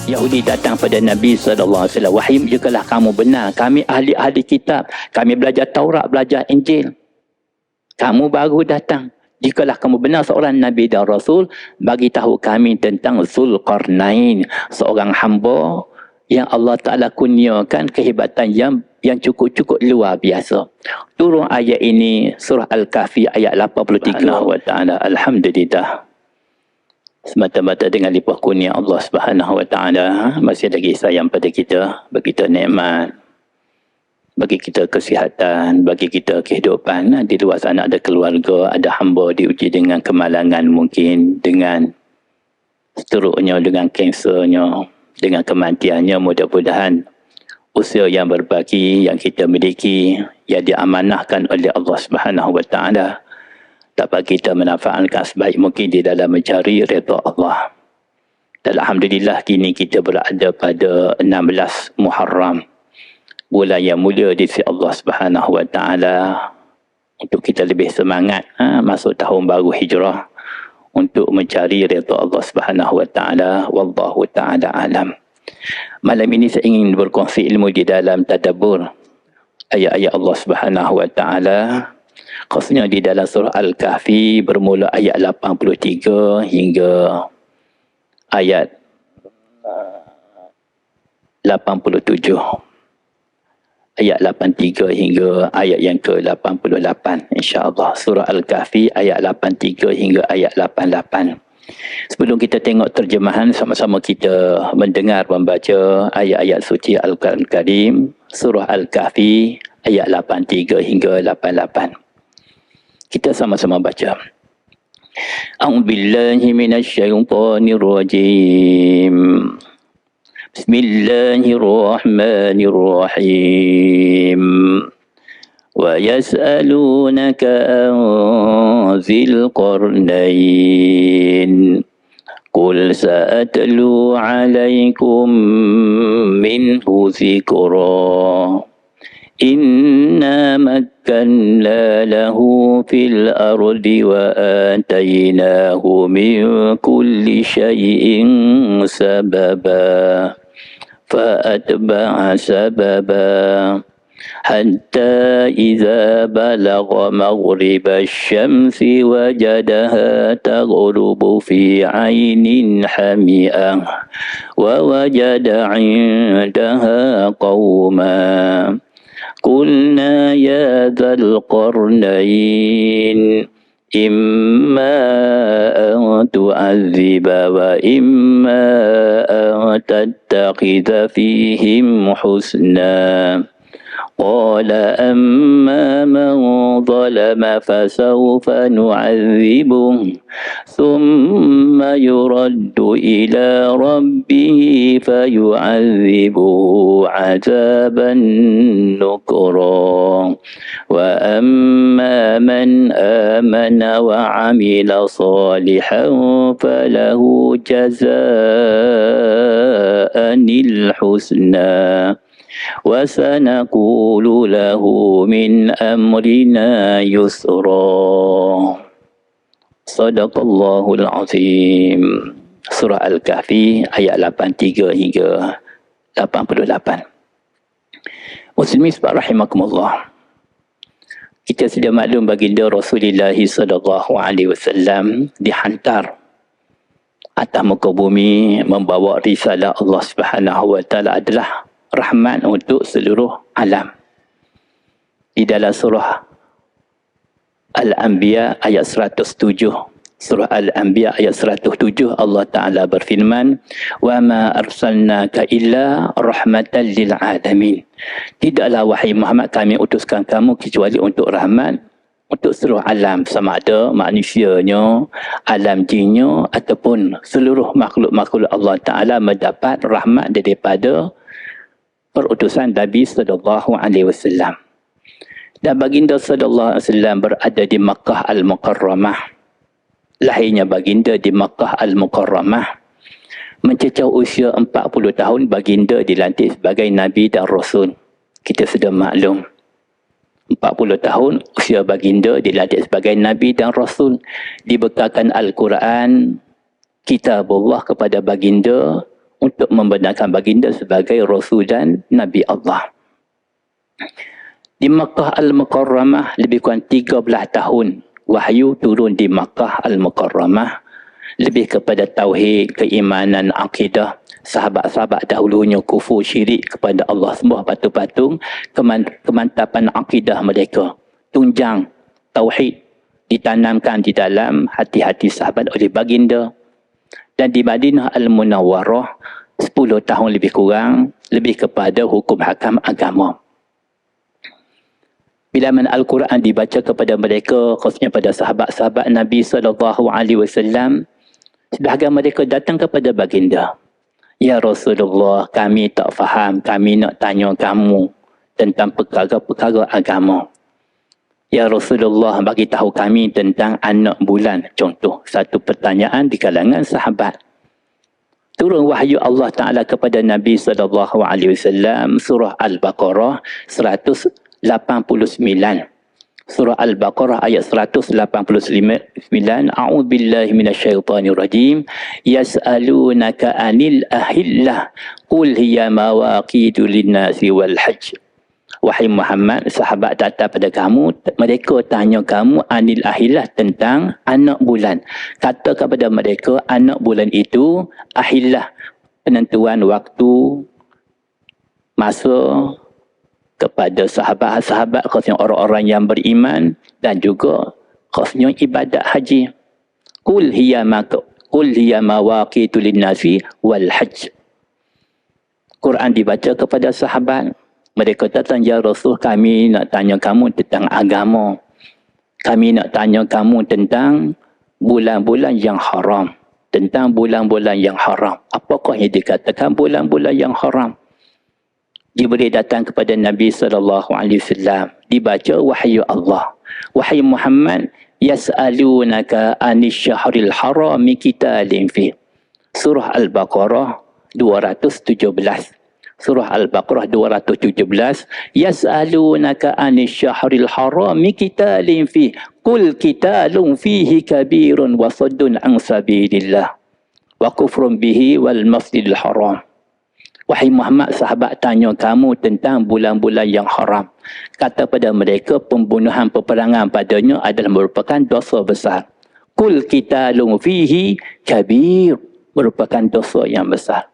Yahudi datang pada Nabi SAW. Wahai, jikalau kamu benar, kami ahli-ahli kitab, kami belajar Taurat, belajar Injil. Kamu baru datang. Jikalau kamu benar seorang Nabi dan Rasul, bagi tahu kami tentang Zulkarnain, seorang hamba yang Allah Ta'ala kurniakan kehebatan yang cukup-cukup luar biasa. Turun ayat ini, surah Al-Kahfi ayat 83. Alhamdulillah. Semata-mata dengan limpah kurnia Allah Subhanahu Wa Taala, masih lagi sayang pada kita, bagi kita nikmat, bagi kita kesihatan, bagi kita kehidupan. Di luar sana ada keluarga, ada hamba diuji dengan kemalangan mungkin, dengan struknya, dengan kansernya, dengan kematiannya. Mudah-mudahan usia yang berbaki yang kita miliki, yang diamanahkan oleh Allah Subhanahu Wa Taala, dapat kita menafaatkan sebaik mungkin di dalam mencari redha Allah. Dan alhamdulillah kini kita berada pada 16 Muharram, bulan yang mulia di sisi Allah Subhanahu Wa Taala, untuk kita lebih semangat masuk tahun baru hijrah untuk mencari redha Allah Subhanahu Wa Taala. Wallahu taala alam. Malam ini saya ingin berkongsi ilmu di dalam tadabbur ayat-ayat Allah Subhanahu Wa Taala, khususnya di dalam surah Al-Kahfi, bermula ayat 83 hingga ayat 87. Ayat 83 hingga ayat yang ke-88, insya-Allah. Surah Al-Kahfi ayat 83 hingga ayat 88. Sebelum kita tengok terjemahan, sama-sama kita mendengar membaca ayat-ayat suci Al-Quran Karim, surah Al-Kahfi ayat 83 hingga 88. Kita sama-sama baca. A'udzubillahi minasyaitonir rajim. Bismillahirrahmanirrahim. Wa yas'alunaka an dzil qarnain. Qul sa'atlu 'alaikum minhu dzikra. Inna makkanna lahu fil ardi wa atainahu min kulli syai'in sababa fa'atba'a sababa hatta idza balagha maghrib asy-syamsi wajadaha taghrubu fi 'ainin hami'ah wa wajada 'indaha qauman. قلنا يا ذا القرنين إما أن تعذب وإما أن تتخذ فيهم حسنا قال أما من ظلم فسوف نعذبه ثم يرد إلى ربه فيعذبه عذابا نكرا وأما من آمن وعمل صالحا فله جزاء الحسنى وسنقول له من أمرنا يسرا. Sadaqallahul Azim. Surah Al-Kahfi ayat 83 hingga 88. Muslimin rahimakumullah. Kita sudah maklum baginda Rasulullah sallallahu alaihi wasallam dihantar atas muka bumi membawa risalah Allah Subhanahu wa taala adalah rahmat untuk seluruh alam. Di dalam surah Al-Anbiya ayat 107. Surah Al-Anbiya ayat 107 Allah Ta'ala berfirman, "Wa ma arsalnaka illa rahmatan lil alamin." Tidaklah wahai Muhammad kami utuskan kamu kecuali untuk rahmat untuk seluruh alam, sama ada manusianya, alam jinnya ataupun seluruh makhluk-makhluk Allah Ta'ala mendapat rahmat daripada perutusan Nabi sallallahu alaihi wasallam. Dan baginda sallallahu alaihi wasallam berada di Makkah Al-Mukarramah. Lahirnya baginda di Makkah Al-Mukarramah. Mencecah usia 40 tahun baginda dilantik sebagai Nabi dan Rasul. Kita sudah maklum. 40 tahun usia baginda dilantik sebagai Nabi dan Rasul. Dibekalkan Al-Quran, kitabullah kepada baginda untuk membenarkan baginda sebagai Rasul dan Nabi Allah. Di Makkah Al-Mukarramah lebih kurang 13 tahun wahyu turun di Makkah Al-Mukarramah, lebih kepada tauhid, keimanan, akidah. Sahabat-sahabat dahulunya kufur, syirik kepada Allah, sembah patung-patung, kemantapan akidah mereka, tunjang tauhid ditanamkan di dalam hati-hati sahabat oleh baginda. Dan di Madinah Al-Munawwarah 10 tahun lebih kurang, lebih kepada hukum hakam agama. Bila mana Al-Quran dibaca kepada mereka, khususnya pada sahabat-sahabat Nabi SAW, sebahagian mereka datang kepada baginda. Ya Rasulullah, kami tak faham, kami nak tanya kamu tentang perkara-perkara agama. Ya Rasulullah, bagi tahu kami tentang anak bulan. Contoh, satu pertanyaan di kalangan sahabat. Turun wahyu Allah Ta'ala kepada Nabi SAW, surah Al-Baqarah 189. Surah Al-Baqarah ayat 189. A'udzubillahi minasyaitonirrajim. Yas'alunaka 'anil ahillah qul hiya mawaqitu lin-nasi wal hajj. Wahai Muhammad, sahabat datang pada kamu, mereka tanya kamu anil ahillah, tentang anak bulan. Kata kepada mereka, anak bulan itu ahillah, penentuan waktu, masa kepada sahabat-sahabat, khususnya orang-orang yang beriman, dan juga khususnya ibadat haji. Qul hiya mawaqitu lin-nasi wal hajj. Quran dibaca kepada sahabat. Mereka datang, ya Rasul, kami nak tanya kamu tentang agama. Kami nak tanya kamu tentang bulan-bulan yang haram. Tentang bulan-bulan yang haram. Apakah yang dikatakan bulan-bulan yang haram? Jibril datang kepada Nabi SAW. Dibaca wahyu Allah. Wahai Muhammad, yas'alunaka anis syahril harami qitalin fi. Surah Al-Baqarah 217. Surah Al-Baqarah 217. Yas'alunaka anis syahril harami qitalin fi. Qul qitalun fihi kabirun wa saddun an sabilillah. Wa kufrun bihi wal masjidil haram. Wahai Muhammad, sahabat tanya kamu tentang bulan-bulan yang haram. Kata pada mereka, pembunuhan, peperangan padanya adalah merupakan dosa besar. Qul qitalun fihi kabir. Merupakan dosa yang besar.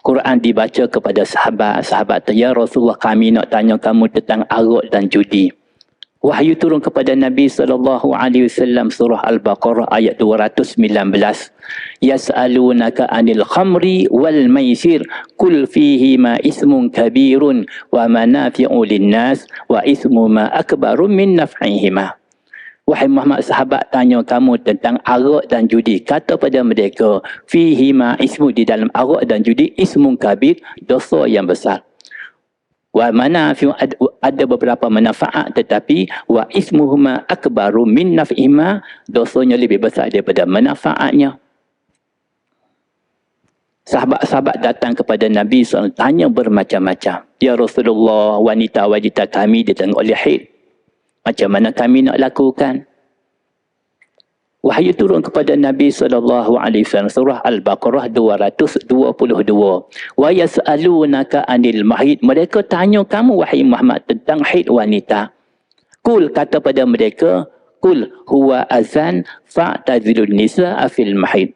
Quran dibaca kepada sahabat-sahabat. Ya Rasulullah, kami nak tanya kamu tentang arak dan judi. Wahyu turun kepada Nabi SAW, surah Al-Baqarah ayat 219. Yas'alunaka anil khamri wal maisir qul fihima ismun kabirun wa manafi'u linnas wa ismu ma akbaru min naf'ihima. Wahai Muhammad, sahabat tanya kamu tentang arak dan judi. Kata pada mereka, fihima ismu, di dalam arak dan judi, ismun kabir, dosa yang besar. Wa manafi'u, ada beberapa manfaat, tetapi wa ismuhuma akbaru min naf'ihima, dosanya lebih besar daripada manfaatnya. Sahabat-sahabat datang kepada Nabi SAW, tanya bermacam-macam. Ya Rasulullah, wanita-wanita kami ditengok oleh haid. Macam mana kami nak lakukan? Wahyu turun kepada Nabi SAW, surah Al-Baqarah 222. Wa yas'alunaka anil mahid. Mereka tanya kamu, wahai Muhammad, tentang haid wanita. Qul, kata pada mereka, qul huwa azan fa'tazilun nisa'a fil mahid.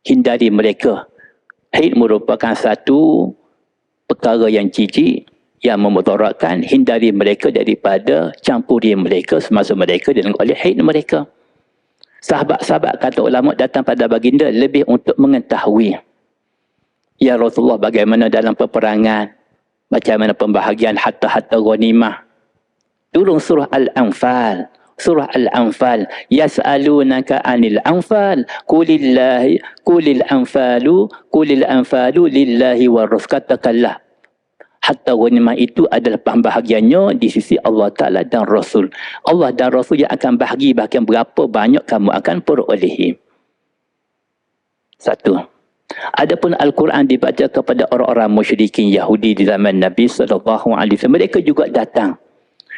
Hindari mereka. Haid merupakan satu perkara yang jijik, yang memudaratkan. Hindari mereka daripada campuri mereka semasa mereka dengan oleh haid mereka. Sahabat-sahabat, kata ulama, datang pada baginda lebih untuk mengetahui. Ya Rasulullah, bagaimana dalam peperangan? Bagaimana pembahagian harta-harta ghanimah? Turun surah Al-Anfal. Surah Al-Anfal. Yas'alunaka anil anfal. Qulil anfalu lillahi wa rasul. Katakanlah, harta ghanimah itu adalah pembahagiannya di sisi Allah Ta'ala dan Rasul. Allah dan Rasul yang akan bahagi bahagian berapa banyak kamu akan perolehi. Satu. Adapun Al-Quran dibaca kepada orang-orang musyrikin Yahudi di zaman Nabi SAW. Mereka juga datang.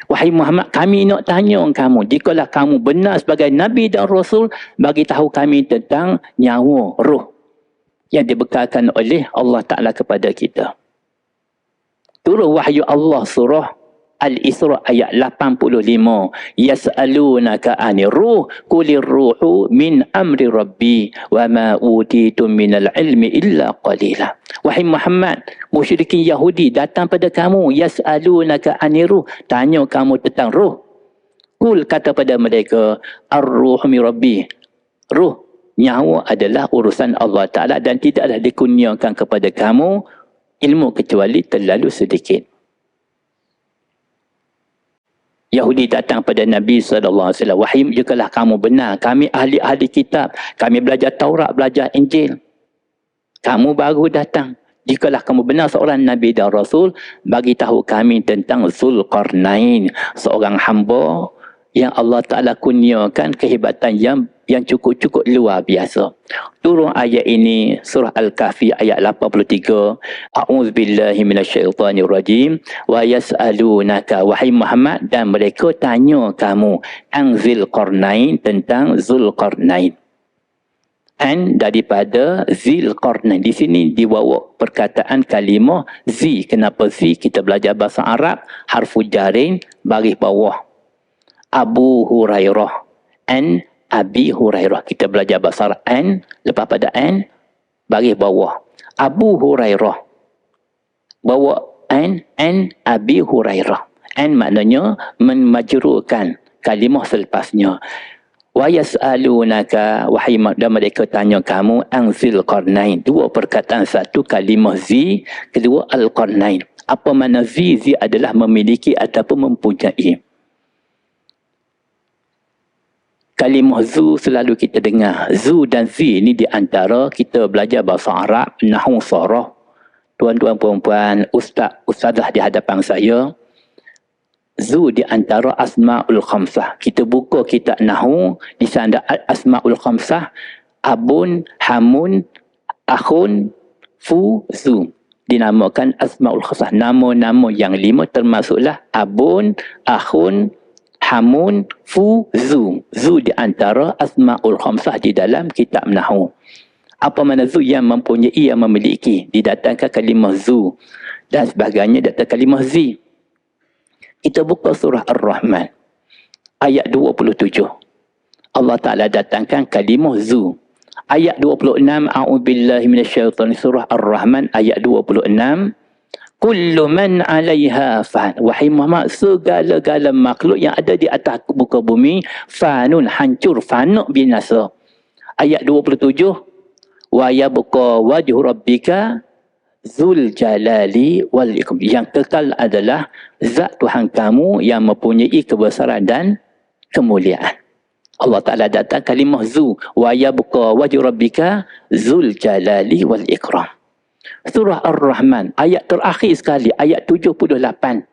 Wahai Muhammad, kami nak tanya kamu, jikalau kamu benar sebagai Nabi dan Rasul, bagi tahu kami tentang nyawa, roh yang dibekalkan oleh Allah Ta'ala kepada kita. Turun wahyu Allah surah Al-Isra ayat 85. Yas'alunaka 'anir ruh qulir ruhu min amri rabbi wa ma utitum minal ilmi illa qalila. Wahai Muhammad, musyrikin Yahudi datang pada kamu, yas'alunaka 'anir ruh, tanya kamu tentang ruh. Kul, kata pada mereka, ar-ruhu min rabbi. Ruh, nyawa adalah urusan Allah Ta'ala dan tidaklah dikurniakan kepada kamu ilmu kecuali terlalu sedikit. Yahudi datang pada Nabi SAW. Wahai, jikalau kamu benar, kami ahli-ahli kitab, kami belajar Taurat, belajar Injil. Kamu baru datang. Jikalau kamu benar seorang Nabi dan Rasul, bagi tahu kami tentang Zulkarnain, seorang hamba yang Allah Ta'ala kurniakan kehebatan yang cukup-cukup luar biasa. Turun ayat ini surah Al-Kahfi ayat 83. A'udzubillahi minasyaitanirrajim. Wa yas'alunaka, wahai Muhammad, dan mereka tanya kamu an Zulkarnain, tentang Zulkarnain. An daripada Zulkarnain. Di sini dibawa perkataan kalimah zi. Kenapa zi? Kita belajar bahasa Arab, harfu jarin baris bawah Abu Hurairah, an Abi Hurairah. Kita belajar bahasa Arab, an, lepas pada an, baris bawah Abu Hurairah. Bawa an Abi Hurairah. An maknanya memajrurkan kalimah selepasnya. Wa yas'alunaka, wahai, dan mereka tanya kamu an Zulkarnain. Dua perkataan, satu kalimah zi, kedua al-qarnain. Apa makna zi? Zi adalah memiliki ataupun mempunyai. Kalimah zu selalu kita dengar. Zu dan zi ni di antara kita belajar bahasa Arab, nahwu sarah. Tuan-tuan perempuan, ustazah di hadapan saya. Zu di antara asma'ul khamsah. Kita buka kitab nahwu, di sana ada asma'ul khamsah. Abun, hamun, akhun, fu, zu. Dinamakan asma'ul khamsah. Nama-nama yang 5 termasuklah abun, akhun, hamun, fu, zu. Zu di antara asma'ul khamsah di dalam kitab nahwu. Apa makna zu? Yang mempunyai, yang memiliki. Didatangkan kalimah zu. Dan sebagainya datang kalimah zi. Kita buka surah Ar-Rahman. Ayat 27. Allah Ta'ala datangkan kalimah zu. Ayat 26. A'udzubillahi minasyaitanir surah Ar-Rahman. Ayat 26. Kullu man 'alaiha fan. Wahai Muhammad, segala-gala makhluk yang ada di atas muka bumi fanun, hancur, fana, binasa. Ayat 27. Wa yabqa wajhu rabbika zul jalali wal ikram. Yang kekal adalah zat Tuhan kamu yang mempunyai kebesaran dan kemuliaan. Allah Ta'ala datang kalimah zu. Wa yabqa wajhu rabbika zul jalali wal ikram. Surah Ar-Rahman, ayat terakhir sekali, ayat 78.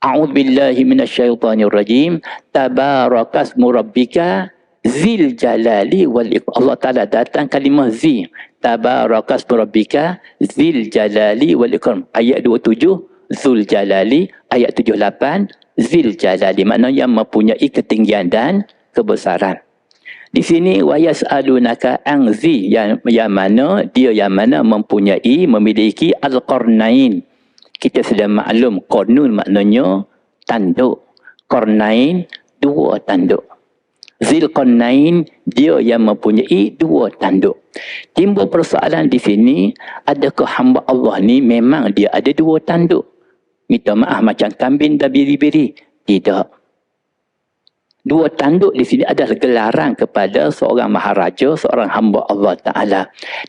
A'udzubillahi minasyaitanirrajim. Tabarakasmu rabbika zil jalali wal ikram. Allah Ta'ala datang kalimah zi. Tabarakasmu rabbika zil jalali wal ikram. Ayat 27, zul jalali. Ayat 78, zil jalali. Maknanya yang mempunyai ketinggian dan kebesaran. Di sini wa yas'alunaka an zi, yang mana dia yang mana mempunyai, memiliki al-qarnain. Kita sudah maklum qarnun maknanya tanduk. Qarnain, dua tanduk. Zulkarnain, dia yang mempunyai dua tanduk. Timbul persoalan di sini, adakah hamba Allah ni memang dia ada dua tanduk? Minta maaf macam kambing dan biri-biri? Tidak. Dua tanduk di sini adalah gelaran kepada seorang maharaja, seorang hamba Allah Ta'ala.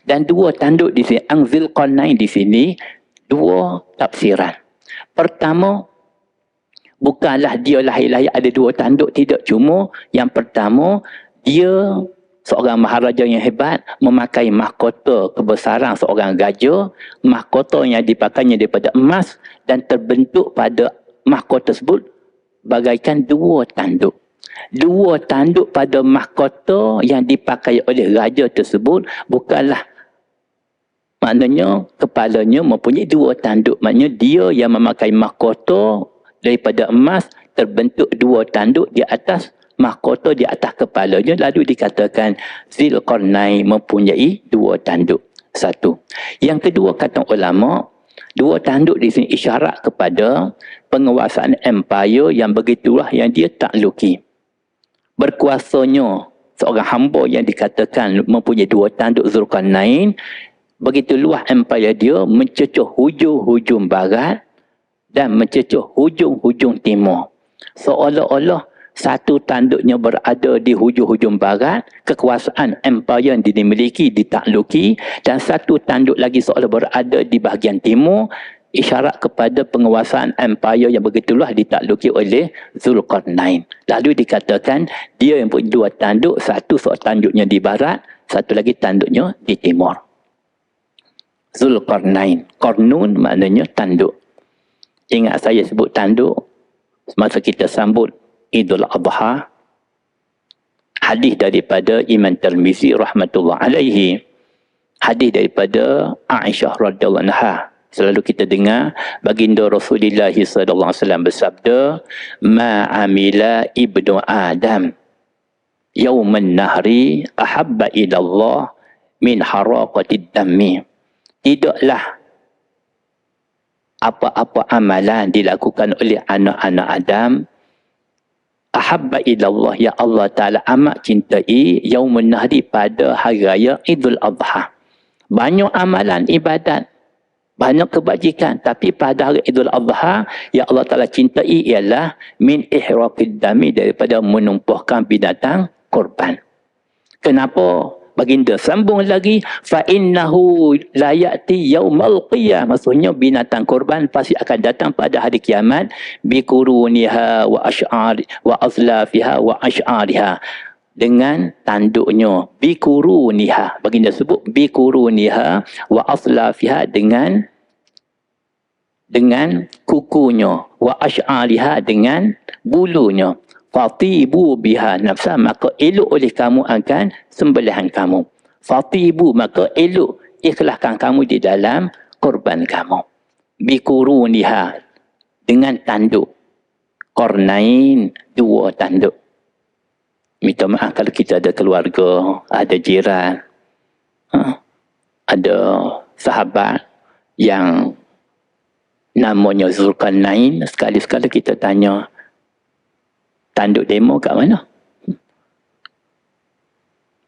Dan dua tanduk di sini, ang Zulkarnain di sini, dua tafsiran. Pertama, bukanlah dia lahir-lahir ada dua tanduk, tidak. Cuma yang pertama, dia seorang maharaja yang hebat, memakai mahkota kebesaran seorang gajah, mahkota yang dipakainya daripada emas, dan terbentuk pada mahkota tersebut bagaikan dua tanduk. Dua tanduk pada mahkota yang dipakai oleh raja tersebut bukanlah maknanya kepalanya mempunyai dua tanduk. Maknanya dia yang memakai mahkota daripada emas, terbentuk dua tanduk di atas mahkota di atas kepalanya, lalu dikatakan Zulkarnain mempunyai 2 tanduk. Satu. Yang kedua, kata ulama, 2 tanduk di sini isyarat kepada penguasaan empire yang begitulah yang dia takluki. Berkuasanya seorang hamba yang dikatakan mempunyai 2 tanduk Zulkarnain, begitu luas empire dia, mencecuh hujung-hujung barat dan mencecuh hujung-hujung timur. Seolah-olah satu tanduknya berada di hujung-hujung barat, kekuasaan empire yang dimiliki, ditakluki, dan satu tanduk lagi seolah berada di bahagian timur, isyarat kepada penguasaan empire yang begitulah ditakluki oleh Zulkarnain. Lalu dikatakan dia yang punya 2 tanduk, satu tanduknya di barat, satu lagi tanduknya di timur. Zulkarnain, Qarnun maknanya tanduk. Ingat saya sebut tanduk semasa kita sambut Idul Adha. Hadis daripada Imam Tirmizi rahmatullah alaihi. Hadis daripada Aisyah radhiyallahu anha. Selalu kita dengar baginda Rasulullah sallallahu alaihi wasallam bersabda, "Ma amila ibnu Adam yauman nahri ahabba ila Allah min haraqatid dammi." Tidaklah apa-apa amalan dilakukan oleh anak-anak Adam ahabba ilallah, ya Allah Ta'ala amat cintai yaumun nahri, pada hari raya Idul Adha. Banyak amalan ibadat, banyak kebajikan, tapi pada hari Idul Adha ya Allah Ta'ala cintai ialah min ihraqid dami, daripada menumpahkan binatang korban. Kenapa? Baginda sambung lagi, fa innahu la ya'ti yaumal qiyamah, maksudnya binatang korban pasti akan datang pada hari kiamat, bi quruniha wa ash'ari wa azlafiha wa ash'ariha, dengan tanduknya, bi quruniha, baginda sebut bi quruniha wa azlafiha, dengan kukunya, wa ash'ariha, dengan bulunya. Fatibu biha nafsa, maka elok oleh kamu akan sembelihan kamu. Fatibu, maka elok, ikhlaskan kamu di dalam korban kamu. Bikuruniha, dengan tanduk. Qarnain, 2 tanduk. Minta maaf kalau kita ada keluarga, ada jiran, ada sahabat yang namanya Zulkarnain, sekali-sekala kita tanya, tanduk demo kat mana?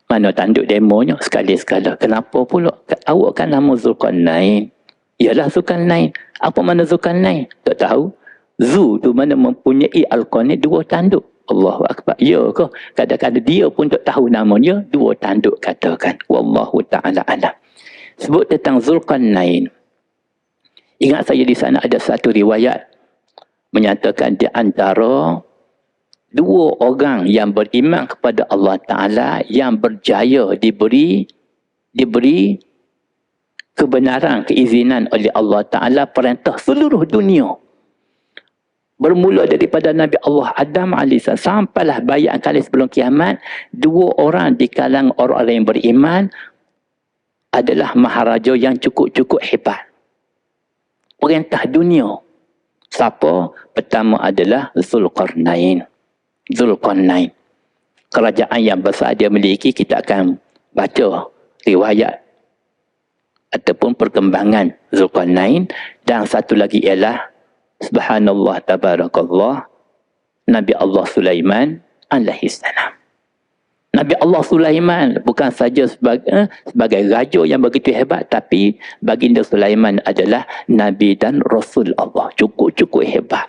Mana tanduk demonya? Sekali-sekala. Kenapa pula? Awak kan nama Zulkarnain. Ialah Zulkarnain. Apa mana Zulkarnain? Tak tahu. Zu tu mana mempunyai Al-Qarnain 2 tanduk. Allahu Akbar. Ya ke? Kadang-kadang dia pun tak tahu namanya, 2 tanduk katakan. Wallahu ta'ala alam. Sebut tentang Zulkarnain. Ingat saya di sana ada satu riwayat menyatakan di antara 2 orang yang beriman kepada Allah Ta'ala yang berjaya diberi kebenaran, keizinan oleh Allah Ta'ala, perintah seluruh dunia. Bermula daripada Nabi Allah Adam AS sampailah bayat kali sebelum kiamat, 2 orang di kalangan orang-orang yang beriman adalah maharaja yang cukup-cukup hebat. Perintah dunia. Siapa? Pertama adalah Zulkarnain. Kerajaan yang besar dia miliki, kita akan baca riwayat ataupun perkembangan Zulkarnain. Dan satu lagi ialah subhanallah tabarakallah, Nabi Allah Sulaiman alaihi salam. Nabi Allah Sulaiman bukan saja sebagai raja yang begitu hebat, tapi baginda Sulaiman adalah Nabi dan Rasul Allah, cukup-cukup hebat.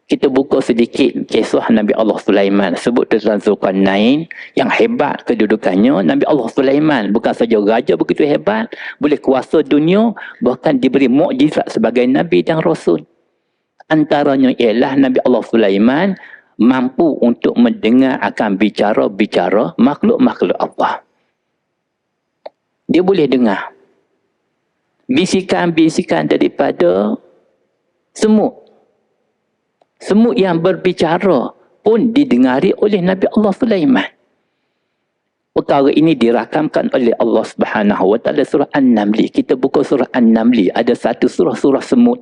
Kita buka sedikit kisah Nabi Allah Sulaiman. Sebut tentang Zulkarnain yang hebat kedudukannya. Nabi Allah Sulaiman bukan saja raja begitu hebat, boleh kuasa dunia, bahkan diberi mukjizat sebagai Nabi dan Rasul. Antaranya ialah Nabi Allah Sulaiman mampu untuk mendengar akan bicara-bicara makhluk-makhluk Allah. Dia boleh dengar bisikan-bisikan daripada semut. Semut yang berbicara pun didengari oleh Nabi Allah Sulaiman. Perkara ini dirakamkan oleh Allah Subhanahu Wa Taala surah An-Naml. Kita buka surah An-Naml. Ada satu surah semut.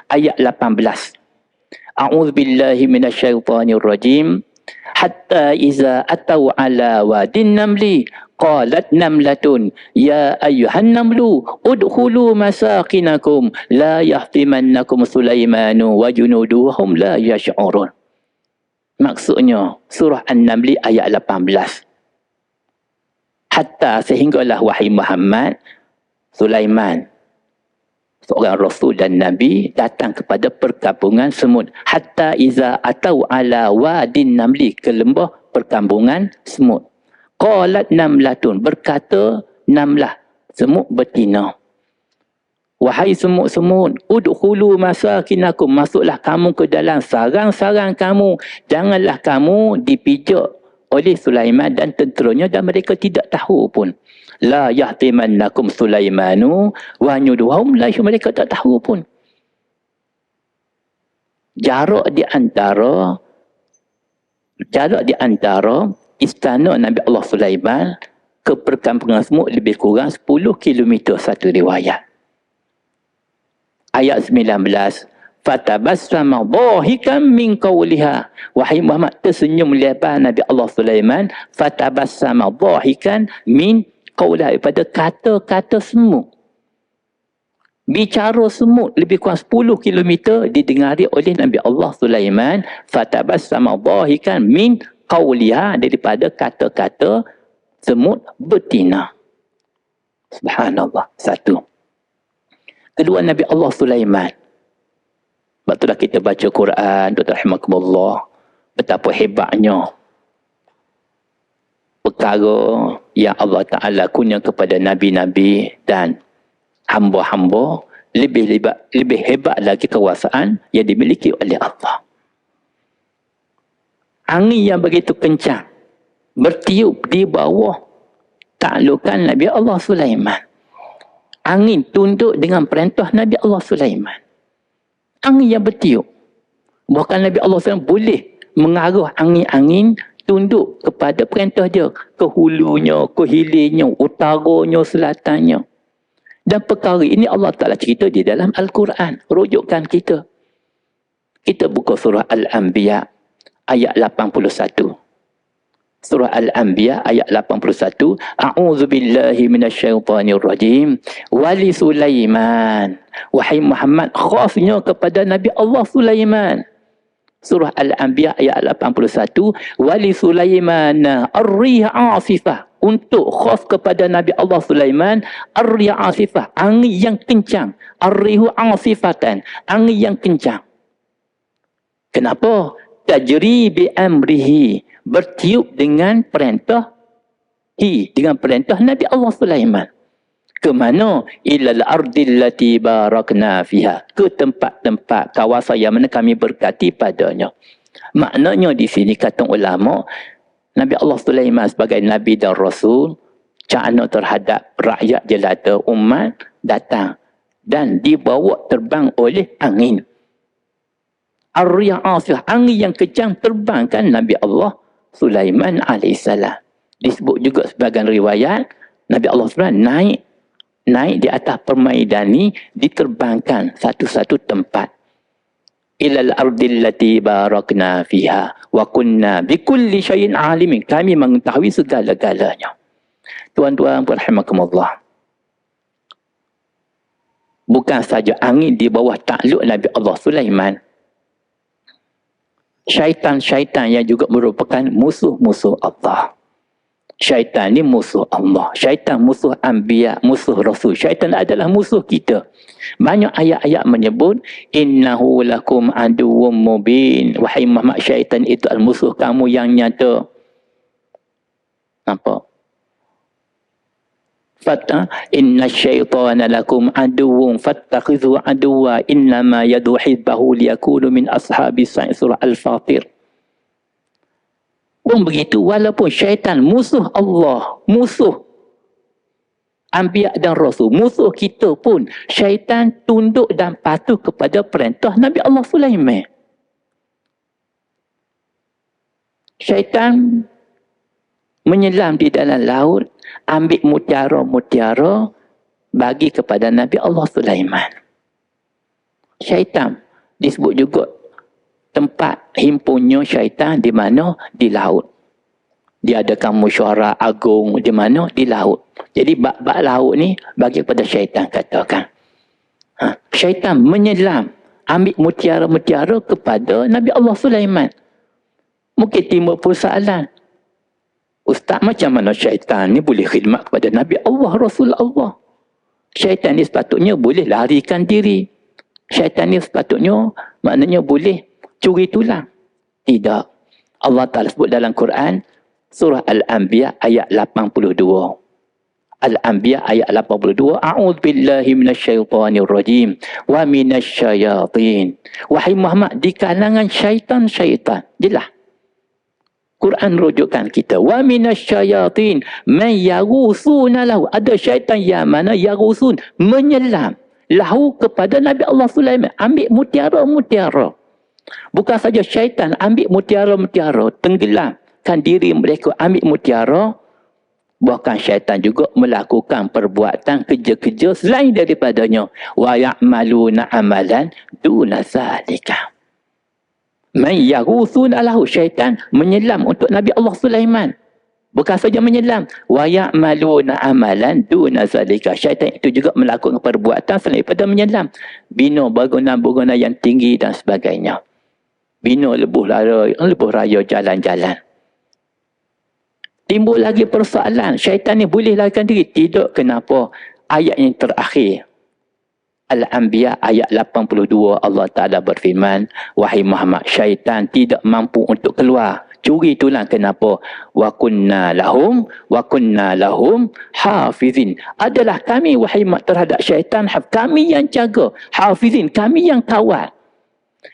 Ayat 18. A'udzubillahi minasyaitonirrajim. Hatta iza atau ala wadin namli qalat namlatun ya ayyuhan namlu udkhulu masakinakum la yahtimannakum Sulaimanu wa junuduhum la yash'urun. Maksudnya surah An-Naml ayat 18. Hatta sehinggalah wahai Muhammad, Sulaiman seorang rasul dan nabi datang kepada perkampungan semut. Hatta iza atau ala wadin namli, ke lembah perkampungan semut. Qalat namlatun, berkata namlah, semut betina. Wahai semut-semut, udkhulu masakinakum, masuklah kamu ke dalam sarang-sarang kamu. Janganlah kamu dipijak oleh Sulaiman dan tenteranya dan mereka tidak tahu pun. La yahtimannakum Sulaimanu wa nyuduhum la, mereka tak tahu pun. Jarak di antara istana Nabi Allah Sulaiman ke perkampungan semut lebih kurang 10 km satu riwayat. Ayat 19. Fatabassama dhahikan min qawliha. Wahai Muhammad, tersenyum lebar Nabi Allah Sulaiman. Fatabassama dhahikan min qawliha, daripada kata-kata semut. Bicara semut lebih kurang 10 km didengari oleh Nabi Allah Sulaiman. Fatabassama dhahikan min qawliha, daripada kata-kata semut betina. Subhanallah. Satu. Kedua, Nabi Allah Sulaiman. Sebab itulah kita baca Quran, Dr. Rahmatullah, betapa hebatnya perkara yang Allah Ta'ala kurnia kepada Nabi-Nabi dan hamba-hamba, lebih hebat lagi kekuasaan yang dimiliki oleh Allah. Angin yang begitu kencang bertiup di bawah taklukan Nabi Allah Sulaiman. Angin tunduk dengan perintah Nabi Allah Sulaiman. Angin yang bertiup. Bahkan Nabi Allah Sulaiman boleh mengaruh angin-angin tunduk kepada perintah dia. Ke hulunya, ke hilirnya, utaranya, selatannya. Dan perkara ini Allah Ta'ala cerita di dalam Al-Quran. Rujukan kita. Kita buka surah Al-Anbiya ayat 81. Surah Al-Anbiya ayat 81. A'udzubillahi minasyaitonirrajim. Wali Sulaiman. Wahai Muhammad, khasnya kepada Nabi Allah Sulaiman. Surah Al-Anbiya ayat 81. Wali Sulaiman ar-rih asifah. Untuk khas kepada Nabi Allah Sulaiman, ar-rih asifah, angin yang kencang. Ar-rihu asifatan, angin yang kencang. Kenapa? Tajri bi amrihi, bertiup dengan perintah dengan perintah Nabi Allah Sulaiman. Ke mana? Ilal ardil lati barakna fiha, ke tempat-tempat kawasan yang mana kami berkati padanya. Maknanya di sini kata ulama, Nabi Allah Sulaiman sebagai Nabi dan Rasul, cakna terhadap rakyat jelata umat datang dan dibawa terbang oleh angin. Ar-riyah asih, angin yang kencang terbangkan Nabi Allah Sulaiman AS. Disebut juga sebagian riwayat, Nabi Allah Sulaiman naik di atas permaidani, diterbangkan satu-satu tempat. Ilal ardil lati barakna fiha wa kunna bikulli syai'in alimin, kami mengetahui segala-galanya. Tuan-tuan rahimakumullah, bukan saja angin di bawah takluk Nabi Allah Sulaiman, syaitan-syaitan yang juga merupakan musuh-musuh Allah. Syaitan ni musuh Allah. Syaitan musuh anbiya, musuh rasul. Syaitan adalah musuh kita. Banyak ayat-ayat menyebut innahu lakum aduwwum mubin. Wahai Muhammad, syaitan itu adalah musuh kamu yang nyata. Nampak? Inna syaitana lakum aduwwum fattakhidhu aduwwa innama yad'u hizbahu liyakunu min ashabis sa'ir. Surah Al-Fatir. Pun begitu, walaupun syaitan musuh Allah, musuh anbiya dan rasul, musuh kita pun, syaitan tunduk dan patuh kepada perintah Nabi Allah Sulaiman. Syaitan menyelam di dalam laut, ambil mutiara-mutiara, bagi kepada Nabi Allah Sulaiman. Syaitan disebut juga tempat himpunnya syaitan di mana? Di laut. Dia adakan mesyuarat agung di mana? Di laut. Jadi bab-bab laut ni bagi kepada syaitan katakan. Syaitan menyelam, ambil mutiara-mutiara kepada Nabi Allah Sulaiman. Mungkin timbul persoalan. Ustaz, macam mana syaitan ni boleh khidmat kepada Nabi Allah, Rasul Allah? Syaitan ni sepatutnya boleh larikan diri. Syaitan ni sepatutnya maknanya boleh curi tulang. Tidak. Allah Ta'ala sebut dalam Quran, surah Al-Anbiya ayat 82. Al-Anbiya ayat 82. A'udzubillahi minasyaitonirrajim wa minasyayatin. Wahai Muhammad, di kalangan syaitan-syaitan. Jelas. Quran rujukkan kita. Wa minasyayatin man yaghusuna lahu. Ada syaitan yang mana yaghusun, menyelam lahu kepada Nabi Allah Sulaiman. Ambil mutiara-mutiara. Bukan saja syaitan ambil mutiara-mutiara, tenggelamkan diri mereka ambil mutiara. Bahkan syaitan juga melakukan perbuatan kerja-kerja selain daripadanya. Wa ya'maluna amalan duna zalika. Man yaghusuna lahu, syaitan menyelam untuk Nabi Allah Sulaiman. Bukan saja menyelam. Wa ya'maluna amalan duna zalika. Syaitan itu juga melakukan perbuatan selain daripada menyelam. Bina bangunan-bangunan yang tinggi dan sebagainya. Bina lebuh raya jalan-jalan. Timbul lagi persoalan. Syaitan ni boleh larikan diri? Tidak. Kenapa? Ayat yang terakhir. Al-Anbiya ayat 82 Allah Ta'ala berfirman, wahai Muhammad, syaitan tidak mampu untuk keluar. Curi tulang. Kenapa? Wa kunna lahum hafizin. Adalah kami, wahai Muhammad, terhadap syaitan, kami yang jaga. Hafizin, kami yang kawal.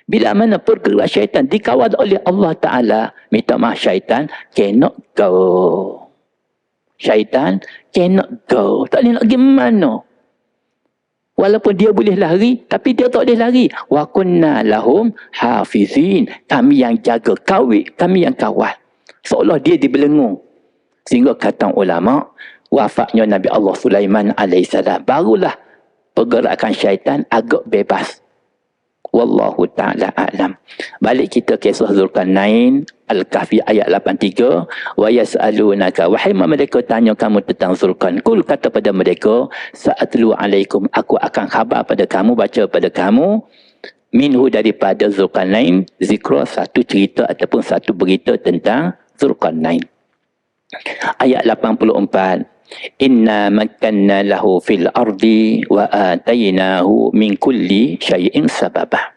Bila mana pergerakan syaitan dikawal oleh Allah Ta'ala, minta maaf, syaitan cannot go. Syaitan cannot go. Tak boleh nak pergi mana. Walaupun dia boleh lari, tapi dia tak boleh lari. Wa kunna lahum hafizin. Kami yang jaga, kami yang kawal. Seolah dia dibelenggu. Sehingga kata ulama, wafatnya Nabi Allah Sulaiman AS, barulah pergerakan syaitan agak bebas. Wallahu ta'ala a'lam. Balik kita kisah Zulkarnain, Al-Kahfi ayat 83. Wa yas'alunaka, wahai mereka tanya kamu tentang Zulkarnain. Kul, kata pada mereka, sa'atlu alaikum, aku akan khabar pada kamu, baca pada kamu, minhu, daripada Zulkarnain, zikra, satu cerita ataupun satu berita tentang Zulkarnain. Ayat 84. Inna makkanna lahu fil ardi wa atainahu min kulli syai'in sababah.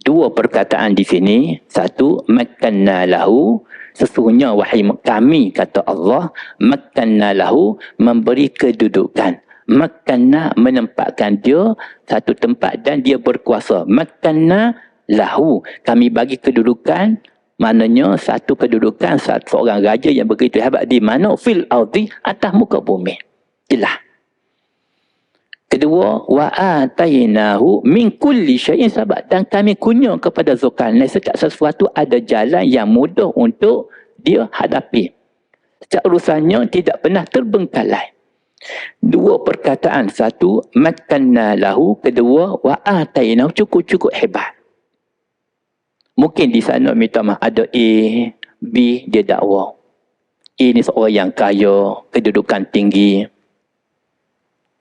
Dua perkataan di sini. Satu, makkanna lahu, sesungguhnya wahai kami, kata Allah, makkanna lahu, memberi kedudukan. Makkanna, menempatkan dia satu tempat dan dia berkuasa. Makkanna lahu, kami bagi kedudukan. Maknanya satu kedudukan seorang raja yang begitu hebat di mana? Fil ardi, atas muka bumi. Jelas. Kedua, wa atainahu min kulli syai'in sabab, dan kami kurnia kepada Zulkarnain setiap sesuatu ada jalan yang mudah untuk dia hadapi. Setiap urusannya tidak pernah terbengkalai. Dua perkataan. Satu, makkanna lahu. Kedua, wa atainahu, cukup-cukup hebat. Mungkin di sana minta maaf ada A, B, dia dakwa. A ni seorang yang kaya, kedudukan tinggi.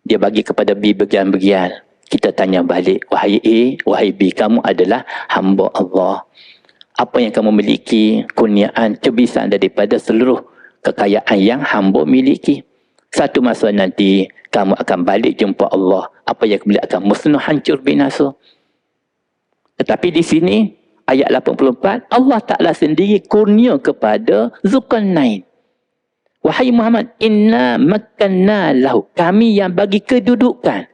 Dia bagi kepada B bagian-bagian. Kita tanya balik, wahai A, wahai B, kamu adalah hamba Allah. Apa yang kamu miliki, kurniaan, cebisan daripada seluruh kekayaan yang hamba miliki. Satu masa nanti, kamu akan balik jumpa Allah. Apa yang kamu akan musnah, hancur, binasa. Tetapi di sini, ayat 84, Allah Ta'ala sendiri kurnia kepada Zulkarnain. Wahai Muhammad, inna makkanna lahu, kami yang bagi kedudukan.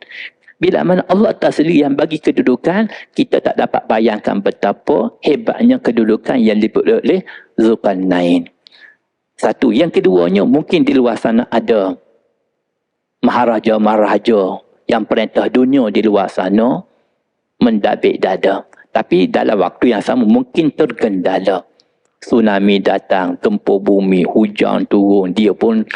Bila mana Allah Ta'ala sendiri yang bagi kedudukan, kita tak dapat bayangkan betapa hebatnya kedudukan yang diperoleh oleh Zulkarnain. Satu. Yang keduanya, mungkin di luar sana ada maharaja-maharaja yang perintah dunia di luar sana mendabik dada. Tapi dalam waktu yang sama mungkin tergendala. Tsunami datang, gempa bumi, hujan turun, dia pun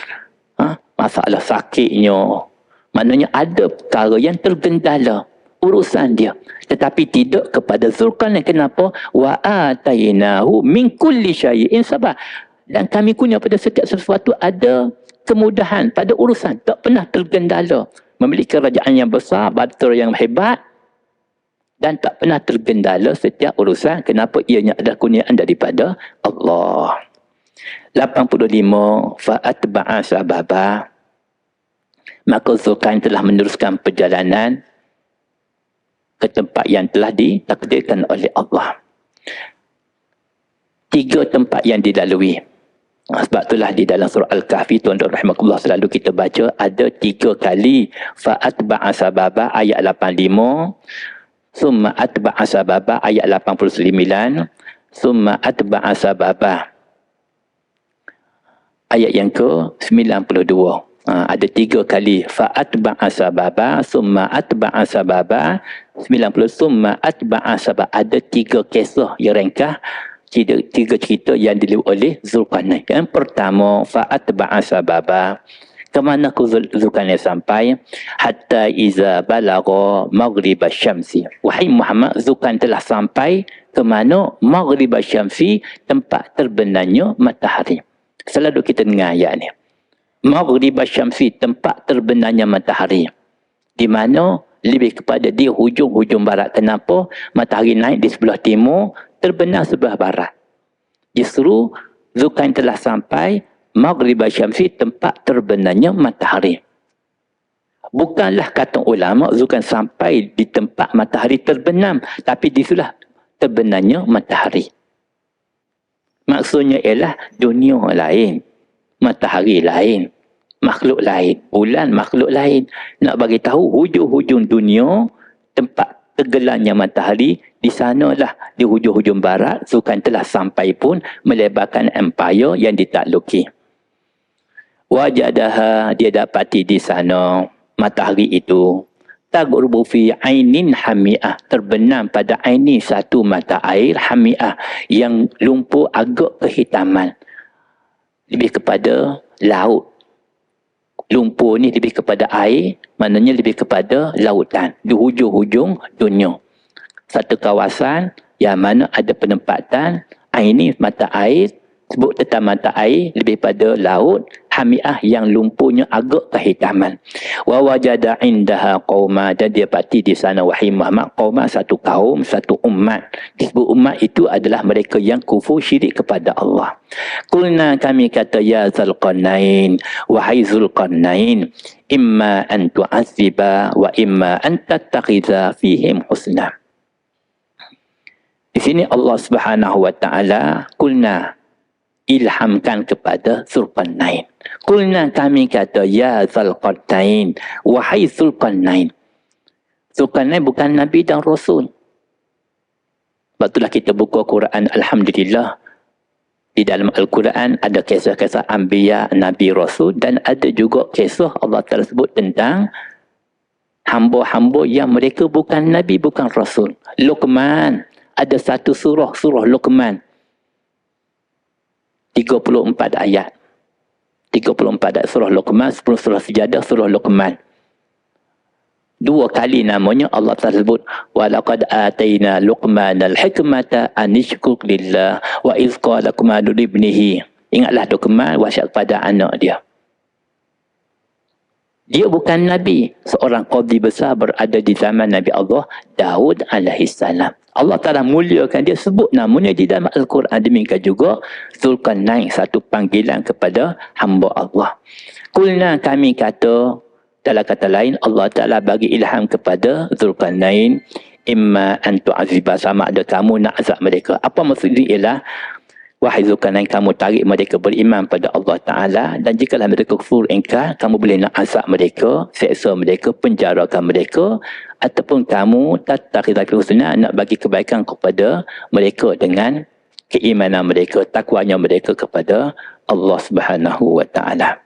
masalah sakitnya. Maknanya ada perkara yang tergendala. urusan dia. Tetapi tidak kepada Zulkarnain. Kenapa? Wa atainahu min kulli syai'in sabab. Dan kami punya pada setiap sesuatu ada kemudahan pada urusan. Tak pernah tergendala. Memiliki kerajaan yang besar, bahtera yang hebat. Dan tak pernah tergendala setiap urusan. Kenapa? Ianya adalah kurniaan daripada Allah. 85. Fa'atba'a sababa. Maka Zulkarnain telah meneruskan perjalanan ke tempat yang telah ditakdirkan oleh Allah. 3 tempat yang dilalui. Sebab itulah di dalam surah Al-Kahfi, tuan-tuan rahimahullah, selalu kita baca ada 3 kali fa'atba'a sababa ayat 85, summa atba'a sababa ayat 89, summa atba'a sababa ayat yang ke-92. Ada 3 kali fa'atba'a sababa, summa atba'a sababa, 90, summa atba'a sababa. Ada 3 kisah yang ringkas, 3 cerita yang dilalui oleh Zulkarnain. Yang pertama, fa'atba'a sababa. Ke mana Zulkarnain sampai? Hatta iza balagha maghrib syamsi. Wahai Muhammad, Zulkarnain telah sampai ke mana? Maghrib syamsi, tempat terbenamnya matahari. Selalu kita dengar ayat ni. Maghrib syamsi, tempat terbenamnya matahari. Di mana lebih kepada di hujung-hujung barat. Kenapa? Matahari naik di sebelah timur, terbenam sebelah barat. Justru Zulkarnain telah sampai Maghrib syamsi, tempat terbenamnya matahari. Bukanlah kata ulama Zulkarnain sampai di tempat matahari terbenam, tapi di sebelah terbenamnya matahari. Maksudnya ialah dunia lain, matahari lain, makhluk lain, bulan makhluk lain. Nak bagi tahu hujung-hujung dunia, tempat tenggelamnya matahari, di sanalah di hujung-hujung barat Zulkarnain telah sampai pun melebarkan empire yang ditakluki. Wajadaha, dia dapati di sana matahari itu taghrubu fi ainin hami'ah, terbenam pada aini, satu mata air, hami'ah, yang lumpur agak kehitaman, lebih kepada laut. Lumpur ni lebih kepada air, maknanya lebih kepada lautan, di hujung-hujung dunia. Satu kawasan yang mana ada penempatan aini, mata air, sebut tentang mata air, lebih pada laut, hami'ah, yang lumpurnya agak kehitaman. Wa wajada indaha qauma, dan dia dapati di sana wahai Muhammad qauma, satu kaum, satu umat. Disebut umat itu adalah mereka yang kufur syirik kepada Allah. Qulna, kami kata, ya Zulkarnain, wahai Zulkarnain, imma an tu'aziba wa imma an tattakhidha fihim husna. Di sini Allah Subhanahu wa taala qulna, ilhamkan kepada Zulkarnain. Qulna, kami kata, ya Zulkarnain, wahai Zulkarnain. Zulkarnain bukan Nabi dan Rasul. Sebab itulah kita buka Quran, Alhamdulillah. Di dalam Al-Quran ada kisah-kisah Anbiya, Nabi, Rasul, dan ada juga kisah Allah Ta'ala sebut tentang hamba-hamba yang mereka bukan Nabi, bukan Rasul. Luqman, ada satu surah, surah Luqman. 34 ayat. 34 ayat surah Luqman, 10 surah Sajadah, surah Luqman. 2 kali namanya Allah Ta'ala sebut, walaqad atayna Luqman al-hikmata an ishkur lillah wa iz qala Luqman li ibnihi. Ingatlah Luqman wasiat kepada anak dia. Dia bukan Nabi, seorang qadhi besar berada di zaman Nabi Allah Daud alaihissalam. Allah Ta'ala muliakan dia, sebut namanya di dalam Al-Quran. Demikian juga Zulkarnain, satu panggilan kepada hamba Allah. Qulna, kami kata, dalam kata lain Allah Ta'ala bagi ilham kepada Zulkarnain, imma an tu'aziba, sama ada kamu nak azab mereka. Apa maksudnya ialah, wahai Zulkarnain, kamu tarik mereka beriman pada Allah Ta'ala, dan jikalau mereka kufur ingkar, kamu boleh nak azab mereka, seksa mereka, penjarakan mereka, ataupun kamu tattakhidha fil husna, nak bagi kebaikan kepada mereka dengan keimanan mereka, takwanya mereka kepada Allah Subhanahu wa Ta'ala.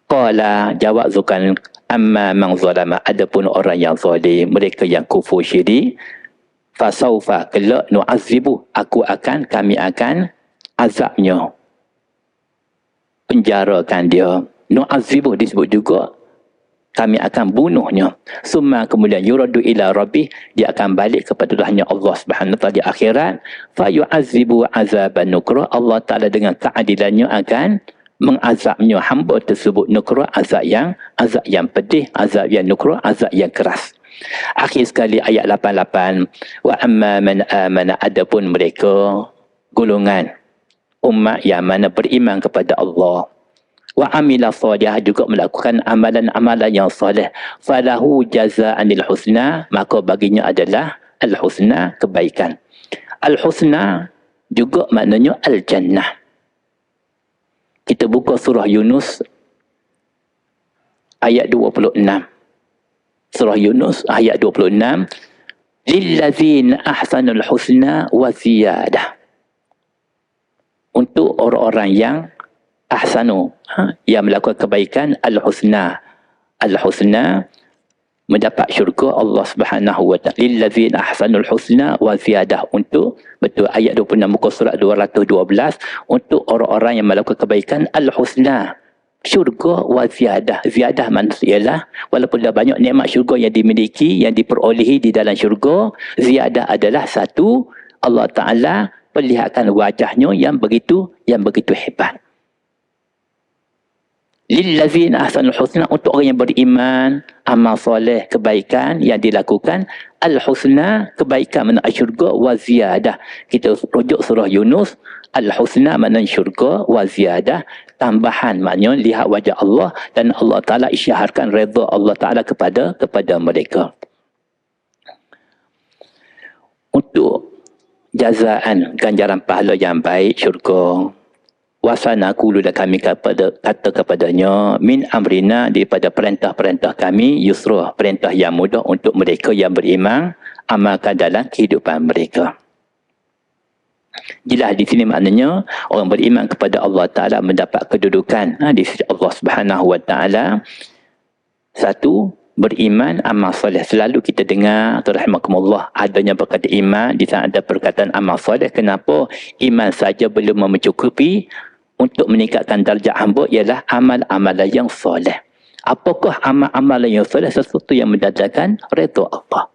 Qala, jawab Zulkarnain, amma man zalama, adapun orang yang zalim, mereka yang kufur syirik, fasaufa, kelak nu'azibu, kami akan azabnya, penjarakan dia. Nu'azibu disebut juga kami akan bunuhnya. Summa kemudian yuradu ila rabbih, dia akan balik kepada Tuhannya Allah Subhanahu wa taala di akhirat. Fa yu'azibu azaban nukra, Allah Taala dengan keadilannya akan mengazabnya hamba tersebut nukra, azab yang pedih, azab yang nukra, azab yang keras. Akhir sekali ayat 88, wa amma man amana, adapun mereka golongan umat yang mana beriman kepada Allah, wa amila salihah, juga melakukan amalan-amalan yang soleh, falahu jazaa'anil husna, maka baginya adalah al-husna, kebaikan. Al-husna juga maknanya al-jannah. Kita buka surah Yunus ayat 26. Surah Yunus ayat 26. Lillazina ahsanul husna wa ziyadah. Untuk orang-orang yang ahsanu, yang melakukan kebaikan, al-husna. Al-husna, mendapat syurga Allah Subhanahu wa taala. Lillazina ahsanul husna wa ziyadah. Untuk, betul, ayat 26 muka surat 212, untuk orang-orang yang melakukan kebaikan, al-husna, syurga wa ziyadah. Ziyadah maksudnya ialah walaupun dah banyak nikmat syurga yang dimiliki, yang diperolehi di dalam syurga, ziyadah adalah satu, Allah Taala perlihatkan wajahnya yang begitu hebat. Lillazina ahsanul husna, untuk orang yang beriman, amal soleh, kebaikan yang dilakukan, al-husna, kebaikan makna syurga, wa ziyadah. Kita rujuk surah Yunus, al-husna makna syurga, wa ziyadah, tambahan maknanya lihat wajah Allah, dan Allah Taala isyaharkan redha Allah Taala kepada mereka. Untuk jazaan, ganjaran pahala yang baik, syurga. Wasana kulu, dan kami kata kepadanya, min amrina, daripada perintah-perintah kami, yusra, perintah yang mudah untuk mereka yang beriman, amalkan dalam kehidupan mereka. Jelas di sini maknanya orang beriman kepada Allah Taala mendapat kedudukan di sisi Allah Subhanahu wa taala. Satu, beriman, amal soleh. Selalu kita dengar, rahimakumullah, adanya perkataan iman, di sana ada perkataan amal soleh. Kenapa? Iman saja belum mencukupi. Untuk meningkatkan darjah hamba ialah amal-amalan yang soleh. Apakah amal-amalan yang soleh? Sesuatu yang mendatangkan redha Allah.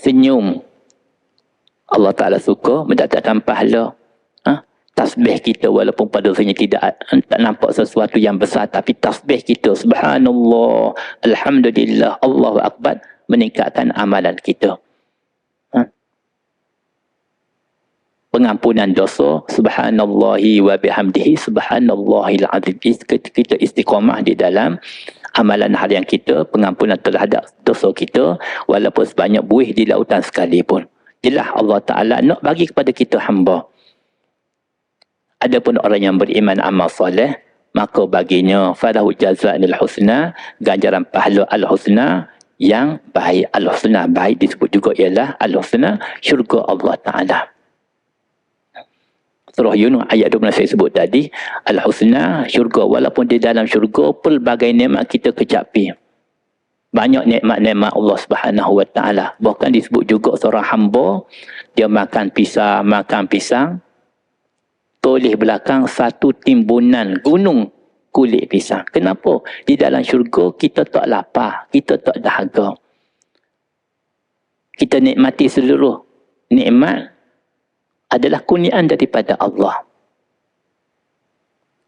Senyum, Allah Ta'ala suka, mendatangkan pahala. Tasbih kita, walaupun pada dasarnya tak nampak sesuatu yang besar, tapi tasbih kita, subhanallah, alhamdulillah, Allahu Akbar, meningkatkan amalan kita. Pengampunan dosa, subhanallahi wa bihamdihi, subhanallahil azim. Kita istiqamah di dalam amalan harian kita, pengampunan terhadap dosa kita, walaupun sebanyak buih di lautan sekalipun. Jelas Allah Ta'ala nak bagi kepada kita hamba. Adapun orang yang beriman amal soleh, maka baginya falahu jazaa'anil husna, ganjaran pahala al-husna, yang baik. Al-husna baik disebut juga ialah al-husna, syurga Allah Ta'ala. Surah Yunus ayat 12 saya sebut tadi, al-husna, syurga. Walaupun di dalam syurga pelbagai nikmat kita kecapi. Banyak nikmat-nikmat Allah Subhanahu wa taala. Bahkan disebut juga seorang hamba, dia makan pisang, toleh belakang satu timbunan gunung kulit pisang. Kenapa? Di dalam syurga kita tak lapar, kita tak dahaga. Kita nikmati seluruh nikmat adalah kurniaan daripada Allah.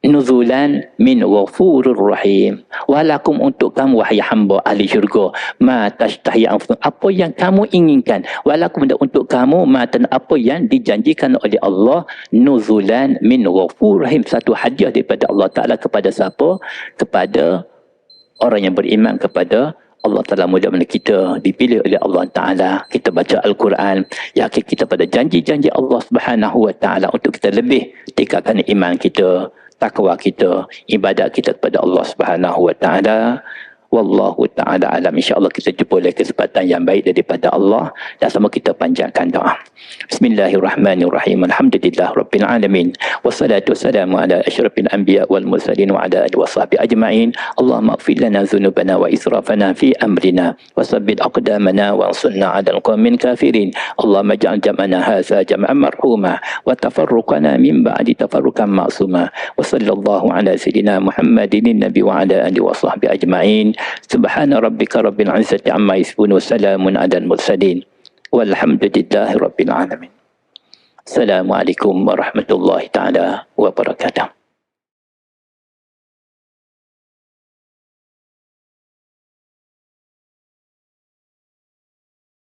Nuzulan min ghafurur rahim. Walakum, untuk kamu wahai hamba ahli syurga, ma tashtahi anfusukum, apa yang kamu inginkan. Walakum, untuk kamu, ma, apa yang dijanjikan oleh Allah, nuzulan min ghafurur rahim, satu hadiah daripada Allah Ta'ala kepada siapa? Kepada orang yang beriman kepada Allah Ta'ala. Mudah-mudahan kita dipilih oleh Allah Ta'ala. Kita baca Al-Quran, yakin kita pada janji-janji Allah Subhanahu wa Ta'ala, untuk kita lebih tingkatkan iman kita, takwa kita, ibadat kita kepada Allah Subhanahu wa Ta'ala. Wallahu ta'ala alam. InsyaAllah kita jumpa oleh kesempatan yang baik daripada Allah. Dan sama kita panjatkan doa. Bismillahirrahmanirrahim. Alhamdulillah Rabbil Alamin. Wassalatu wassalamu ala asyrafil anbiya wal mursalin wa ala alihi wa sahbihi ajma'in. Allahumma ighfir lana dhunubana wa israfana fi amrina. Wa sabbit aqdamana wa ansurna ala al-qawmin kafirin. Allahumma ja'al jam'ana hadza jam'an marhuma. Wa tafarruqana min ba'di tafarruqan ma'suma. Wa sallallahu ala sayyidina Muhammadin nabi wa ala alihi wa sahbihi ajma'in. Subhana rabbika rabbil izzati amma yasifun wa salamun alal mursalin walhamdulillahi rabbil alamin. Assalamualaikum warahmatullahi taala wabarakatuh.